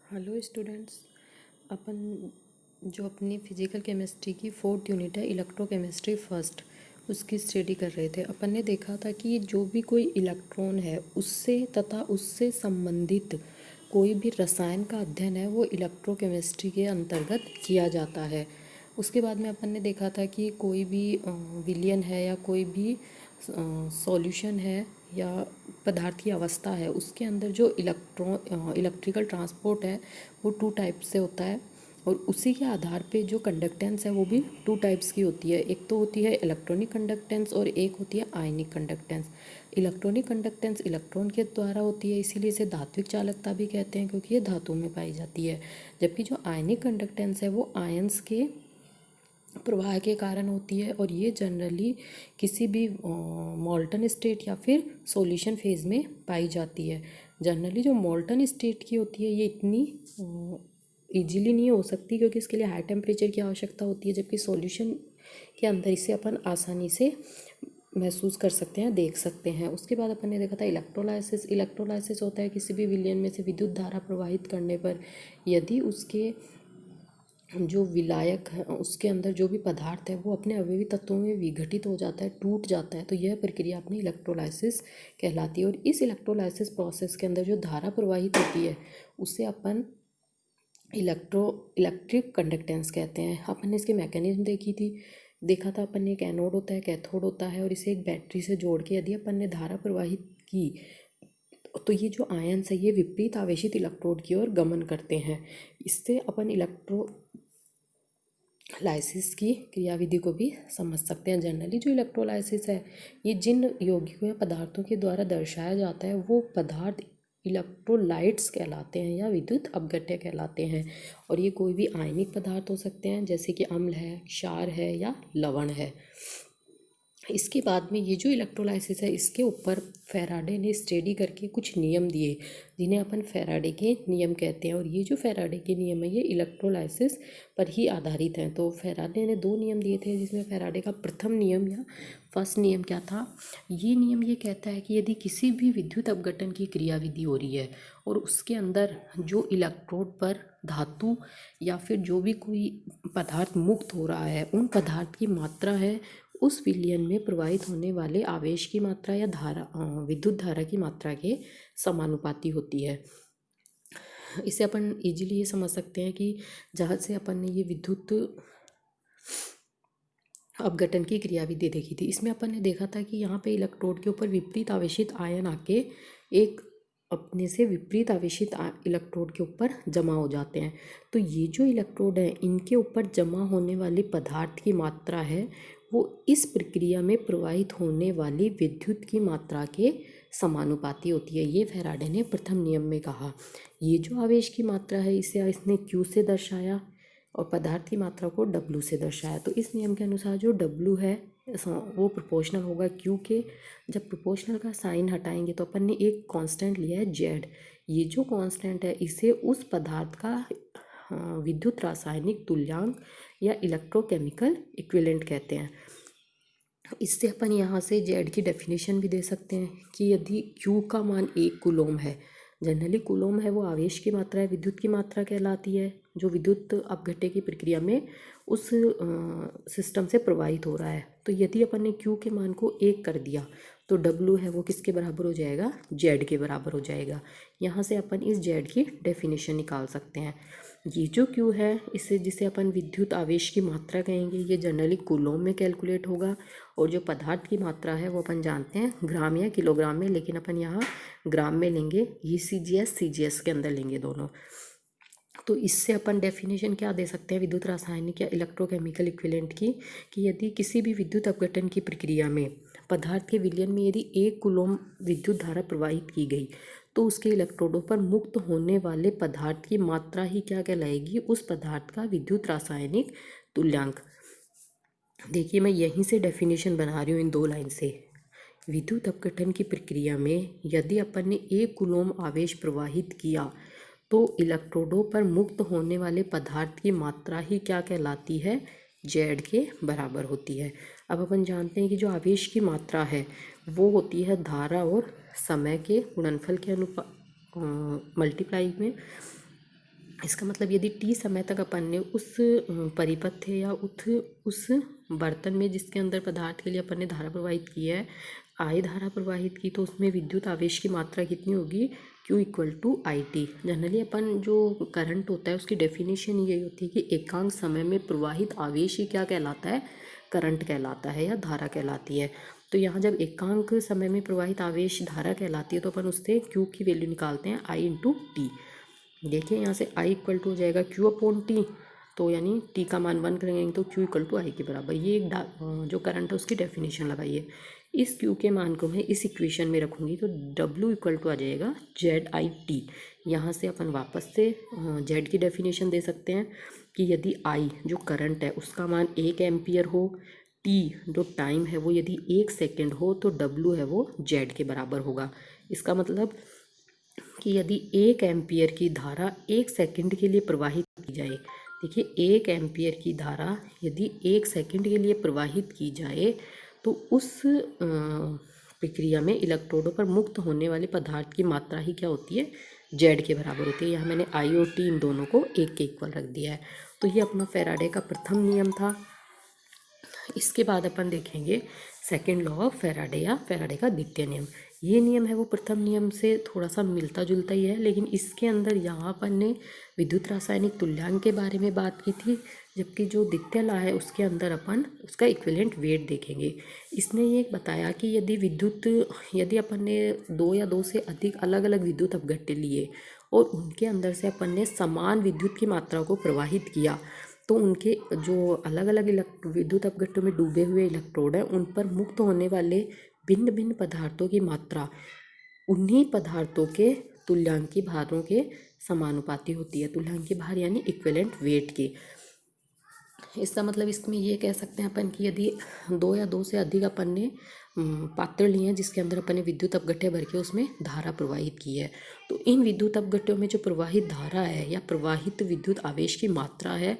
Hello students. अपन जो अपनी physical chemistry की 4th यूनिट है इलेक्ट्रोकेमिस्ट्री फर्स्ट, उसकी स्टडी कर रहे थे। अपन ने देखा था कि जो भी कोई इलेक्ट्रॉन है उससे तथा उससे संबंधित कोई भी रसायन का अध्ययन है वो इलेक्ट्रोकेमिस्ट्री के अंतर्गत किया जाता है। उसके बाद में अपन ने देखा था कि कोई भी विलयन है या कोई भी सॉल्यूशन है या पदार्थ की अवस्था है, उसके अंदर जो इलेक्ट्रिकल ट्रांसपोर्ट है वो 2 टाइप से होता है। और उसी के आधार पे जो कंडक्टेंस है वो भी 2 टाइप्स की होती है। एक तो होती है इलेक्ट्रॉनिक कंडक्टेंस और एक होती है ionic conductance. Electronic conductance electron के द्वारा होती है, इसीलिए इसे धात्विक चालकता भी कहते हैं क्योंकि ये धातु में पाई जाती है। जबकि जो आयनिक कंडक्टेंस है वो आयंस के प्रवाह के कारण होती है और ये जनरली किसी भी मोल्टन स्टेट या फिर सॉल्यूशन फेज में पाई जाती है। जनरली जो मोल्टन स्टेट की होती है ये इतनी इजीली नहीं हो सकती क्योंकि इसके लिए हाई टेम्परेचर की आवश्यकता होती है, जबकि सॉल्यूशन के अंदर इसे अपन आसानी से महसूस कर सकते हैं, देख सकते हैं। उसके बाद अपन ने देखा था इलेक्ट्रोलाइसिस। इलेक्ट्रोलाइसिस होता है किसी भी विलयन में से विद्युत धारा प्रवाहित करने पर यदि उसके जो विलायक है उसके अंदर जो भी पदार्थ है वो अपने अवयवी तत्वों में विघटित हो जाता है, टूट जाता है, तो यह प्रक्रिया अपनी इलेक्ट्रोलाइसिस कहलाती है। और इस इलेक्ट्रोलाइसिस प्रोसेस के अंदर जो धारा प्रवाहित होती है उसे अपन इलेक्ट्रिक कंडक्टेंस कहते हैं। अपन ने इसके मैकेनिज्म देखा था। अपन ने एक एनोड होता है, कैथोड होता है और इसे एक बैटरी से जोड़ के यदि अपन ने धारा प्रवाहित की तो ये जो आयन्स है ये विपरीत आवेशित इलेक्ट्रोड की ओर गमन करते हैं। इससे अपन इलेक्ट्रोलाइसिस की क्रियाविधि को भी समझ सकते हैं। जनरली जो इलेक्ट्रोलाइसिस है ये जिन यौगिकों या पदार्थों के द्वारा दर्शाया जाता है वो पदार्थ इलेक्ट्रोलाइट्स कहलाते हैं या विद्युत अपघट्य कहलाते हैं। और ये कोई भी आयनिक पदार्थ हो सकते हैं जैसे कि अम्ल है, क्षार है या लवण है। इसके बाद में ये जो इलेक्ट्रोलाइसिस है इसके ऊपर फैराडे ने स्टडी करके कुछ नियम दिए जिन्हें अपन फैराडे के नियम कहते हैं। और ये जो फैराडे के नियम है ये इलेक्ट्रोलाइसिस पर ही आधारित हैं। तो फैराडे ने 2 नियम दिए थे जिसमें फैराडे का प्रथम नियम या फर्स्ट नियम क्या था। ये नियम ये कहता है कि यदि किसी भी विद्युत अपघटन की क्रियाविधि हो रही है और उसके अंदर जो इलेक्ट्रोड पर धातु या फिर जो भी कोई पदार्थ मुक्त हो रहा है उन पदार्थ की मात्रा है उस विलयन में प्रवाहित होने वाले आवेश की मात्रा या विद्युत धारा की मात्रा के समानुपाती होती है। इसे अपन इजीली ये समझ सकते हैं कि जहाँ से अपन ने ये विद्युत अपघटन की क्रियाविधि देखी थी इसमें अपन ने देखा था कि यहाँ पे इलेक्ट्रोड के ऊपर विपरीत आवेशित आयन आके एक अपने से विपरीत आवेशित इलेक्ट्रोड के ऊपर जमा हो जाते हैं। तो ये जो इलेक्ट्रोड है इनके ऊपर जमा होने वाले पदार्थ की मात्रा है वो इस प्रक्रिया में प्रवाहित होने वाली विद्युत की मात्रा के समानुपाती होती है। ये फैराडे ने प्रथम नियम में कहा। ये जो आवेश की मात्रा है इसे इसने Q से दर्शाया और पदार्थ की मात्रा को W से दर्शाया। तो इस नियम के अनुसार जो W है वो प्रोपोर्शनल होगा Q के। जब प्रोपोर्शनल का साइन हटाएंगे तो अपन ने एक कांस्टेंट लिया है Z। ये जो कांस्टेंट है इसे उस पदार्थ का विद्युत रासायनिक तुल्यांक या इलेक्ट्रोकेमिकल इक्विवेलेंट कहते हैं। इससे अपन यहाँ से Z की डेफिनेशन भी दे सकते हैं कि यदि Q का मान 1 कूलोम है, जनरली कूलोम है वो आवेश की मात्रा है, विद्युत की मात्रा कहलाती है जो विद्युत अपघट्य की प्रक्रिया में उस सिस्टम से प्रवाहित हो रहा है। तो यदि अपन ने Q के मान को 1 कर दिया तो W है वो किसके बराबर हो जाएगा, Z के बराबर हो जाएगा। यहाँ से अपन इस Z की डेफिनेशन निकाल सकते हैं। ये जो Q है इसे जिसे अपन विद्युत आवेश की मात्रा कहेंगे ये जनरली कूलोम में कैलकुलेट होगा। और जो पदार्थ की मात्रा है वो अपन जानते हैं ग्राम या किलोग्राम में, लेकिन अपन यहाँ ग्राम में लेंगे, ये CGS के अंदर लेंगे दोनों। तो इससे अपन डेफिनेशन क्या दे सकते हैं विद्युत रासायनिक या इलेक्ट्रोकेमिकल इक्विवेलेंट की कि यदि किसी भी विद्युत अपघटन की प्रक्रिया में पदार्थ के विलयन में यदि 1 कूलोम विद्युत धारा प्रवाहित की गई तो उसके इलेक्ट्रोडों पर मुक्त होने वाले पदार्थ की मात्रा ही क्या कहलाएगी, उस पदार्थ का विद्युत रासायनिक तुल्यांक। देखिए मैं यहीं से डेफिनेशन बना रही हूँ इन 2 लाइन से। विद्युत अपघटन की प्रक्रिया में यदि अपन ने 1 कूलोम आवेश प्रवाहित किया तो इलेक्ट्रोडों पर मुक्त होने वाले पदार्थ की मात्रा ही क्या कहलाती है, Z के बराबर होती है। अब अपन जानते हैं कि जो आवेश की मात्रा है वो होती है धारा और समय के गुणनफल के मल्टीप्लाई में। इसका मतलब यदि टी समय तक अपन ने उस परिपथ या उस बर्तन में जिसके अंदर पदार्थ के लिए अपन ने धारा प्रवाहित की है आई धारा प्रवाहित की, तो उसमें विद्युत आवेश की मात्रा कितनी होगी, Q equal to I T. Generally अपन जो करंट होता है उसकी डेफिनेशन यही होती है कि एकांक समय में प्रवाहित आवेश ही क्या कहलाता है, करंट कहलाता है या धारा कहलाती है। तो यहाँ जब एकांक समय में प्रवाहित आवेश धारा कहलाती है तो अपन उससे Q की वैल्यू निकालते हैं I इंटू टी। देखिए यहाँ से I इक्वल टू हो जाएगा Q अपॉन टी, तो यानी T का मान 1 करेंगे तो Q इक्वल टू आई के बराबर। ये एक जो करंट है उसकी डेफिनेशन लगाइए। इस Q के मान को मैं इस इक्वेशन में रखूँगी तो W इक्वल टू आ जाएगा ZIT। यहाँ से अपन वापस से Z की डेफिनेशन दे सकते हैं कि यदि I जो करंट है उसका मान 1 एम्पियर हो, T जो टाइम है वो यदि 1 सेकेंड हो, तो W है वो Z के बराबर होगा। इसका मतलब कि यदि 1 एम्पियर की धारा 1 सेकंड के लिए प्रवाहित की जाए, देखिए 1 एम्पियर की धारा यदि 1 सेकंड के लिए प्रवाहित की जाए तो उस प्रक्रिया में इलेक्ट्रोडों पर मुक्त होने वाले पदार्थ की मात्रा ही क्या होती है, जेड के बराबर होती है। यहाँ मैंने आई और टी इन दोनों को एक के इक्वल रख दिया है। तो ये अपना फैराडे का प्रथम नियम था। इसके बाद अपन देखेंगे सेकेंड लॉ ऑफ फैराडे या फैराडे का द्वितीय नियम। ये नियम है वो प्रथम नियम से थोड़ा सा मिलता जुलता ही है, लेकिन इसके अंदर यहाँ अपन ने विद्युत रासायनिक तुल्यांक के बारे में बात की थी, जबकि जो द्वितीय लॉ है उसके अंदर अपन उसका इक्विवेलेंट वेट देखेंगे। इसने ये बताया कि यदि अपन ने 2 या 2 से अधिक अलग अलग विद्युत अपघट्य लिए और उनके अंदर से अपन ने समान विद्युत की मात्रा को प्रवाहित किया, तो उनके जो अलग अलग विद्युत अपघट्यों में डूबे हुए इलेक्ट्रोड हैं उन पर मुक्त होने वाले भिन्न भिन्न पदार्थों की मात्रा उन्हीं पदार्थों के तुल्यांकी भारों के समानुपाती होती है। तुल्यांकी भार यानी इक्विवेलेंट वेट के। इसका मतलब इसमें ये कह सकते हैं अपन कि यदि 2 या 2 से अधिक अपन ने पात्र लिए हैं जिसके अंदर अपन ने विद्युत अपघट्य भर के उसमें धारा प्रवाहित की है, तो इन विद्युत अपघट्यों में जो प्रवाहित धारा है या प्रवाहित विद्युत आवेश की मात्रा है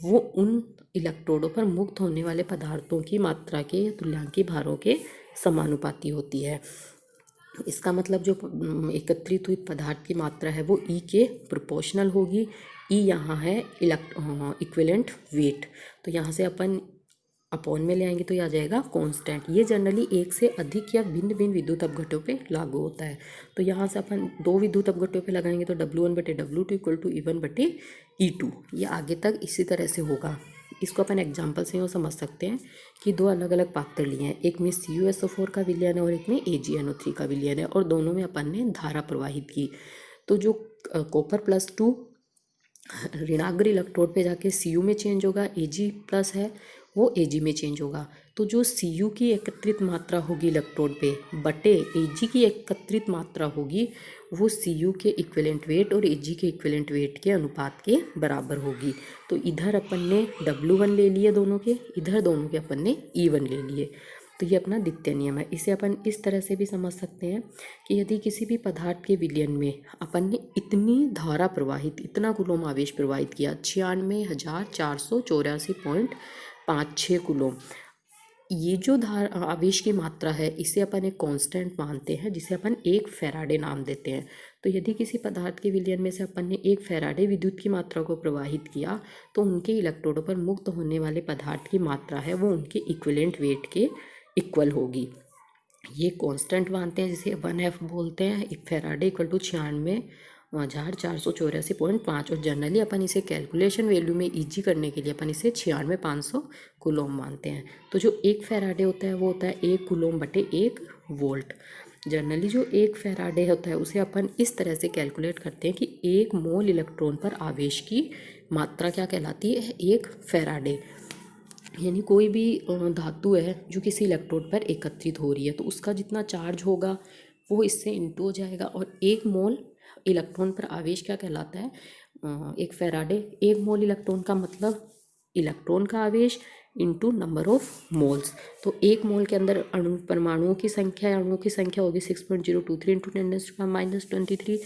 वो उन इलेक्ट्रोडों पर मुक्त होने वाले पदार्थों की मात्रा के या तुल्यांकी भारों के समानुपाती होती है। इसका मतलब जो एकत्रित हुई पदार्थ की मात्रा है वो ई के प्रोपोर्शनल होगी। ई यहाँ है इक्विवेलेंट वेट, तो यहाँ से अपन अपॉन में ले आएंगे तो यह आ जाएगा कांस्टेंट। ये जनरली एक से अधिक या भिन्न भिन्न विद्युत अपघट्यों पे लागू होता है। तो यहाँ से अपन 2 विद्युत अपघट्यों पे लगाएंगे तो W1/W2 इक्वल टू E1/E2। ये आगे तक इसी तरह से होगा। इसको अपन एग्जाम्पल से यूँ समझ सकते हैं कि 2 अलग अलग पात्र लिए हैं, एक में CuSO4 का विलयन है और एक में AgNO3 का विलयन है, और दोनों में अपन ने धारा प्रवाहित की। तो जो कॉपर +2 ऋणाग्र इलेक्ट्रोड पे जाके Cu में चेंज होगा, Ag+ है वो Ag में चेंज होगा। तो जो Cu की एकत्रित मात्रा होगी इलेक्ट्रोड पे बटे Ag की एकत्रित मात्रा होगी वो Cu के इक्विवेलेंट वेट और Ag के इक्विवेलेंट वेट के अनुपात के बराबर होगी। तो इधर अपन ने W1 ले लिए दोनों के, इधर दोनों के अपन ने E1 ले लिए। तो ये अपना द्वितीय नियम है। इसे अपन इस तरह से भी समझ सकते हैं कि यदि किसी भी पदार्थ के विलयन में अपन ने इतनी धारा प्रवाहित, इतना कूलम आवेश प्रवाहित किया 96,484.56 कूलम, ये जो आवेश की मात्रा है इसे अपन एक कांस्टेंट मानते हैं जिसे अपन 1 फैराडे नाम देते हैं। तो यदि किसी पदार्थ के विलयन में से अपन ने 1 फैराडे विद्युत की मात्रा को प्रवाहित किया तो उनके इलेक्ट्रोडों पर मुक्त होने वाले पदार्थ की मात्रा है वो उनके इक्विवेलेंट वेट के इक्वल होगी। ये कांस्टेंट मानते हैं जिसे 1F बोलते हैं। 1 फैराडे इक्वल टू 96,484.5, और जनरली अपन इसे कैलकुलेशन वैल्यू में ईजी करने के लिए अपन इसे 96,500 कूलम मानते हैं। तो जो 1 फैराडे होता है वो होता है 1 कूलम बटे 1 वोल्ट। जनरली जो 1 फैराडे होता है उसे अपन इस तरह से कैलकुलेट करते हैं कि 1 मोल इलेक्ट्रॉन पर आवेश की मात्रा क्या कहलाती है, 1 फैराडे। यानी कोई भी धातु है जो किसी इलेक्ट्रोड पर एकत्रित हो रही है तो उसका जितना चार्ज होगा वो इससे इंटू हो जाएगा, और 1 मोल इलेक्ट्रॉन पर आवेश क्या कहलाता है, 1 फैराडे। 1 मोल इलेक्ट्रॉन का मतलब इलेक्ट्रॉन का आवेश इंटू नंबर ऑफ मोल्स। तो 1 मोल के अंदर परमाणुओं की संख्या होगी 6.023 इंटू 10⁻23,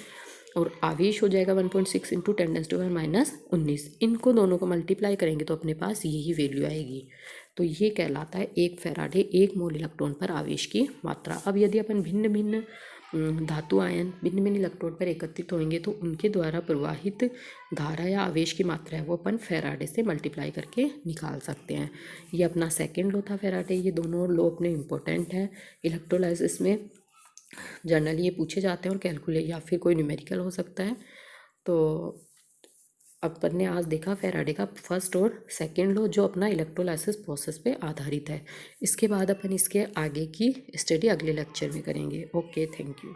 और आवेश हो जाएगा 1.6 इंटू 10⁻19। इनको दोनों को मल्टीप्लाई करेंगे तो अपने पास यही वैल्यू आएगी। तो ये कहलाता है 1 फैराडे 1 मोल इलेक्ट्रॉन पर आवेश की मात्रा। अब यदि अपन भिन्न भिन्न धातु आयन भिन्न भिन्न इलेक्ट्रोड पर एकत्रित होंगे तो उनके द्वारा प्रवाहित धारा या आवेश की मात्रा है वो अपन फैराडे से मल्टीप्लाई करके निकाल सकते हैं। ये अपना सेकंड लॉ था फैराडे। ये दोनों लॉ अपने इम्पोर्टेंट है इलेक्ट्रोलाइसिस में, जनरली ये पूछे जाते हैं और कैलकुलेट या फिर कोई न्यूमेरिकल हो सकता है। तो अपन ने आज देखा फैराडे का फर्स्ट और सेकंड लॉ जो अपना इलेक्ट्रोलाइसिस प्रोसेस पे आधारित है। इसके बाद अपन इसके आगे की स्टडी अगले लेक्चर में करेंगे। Okay, thank you.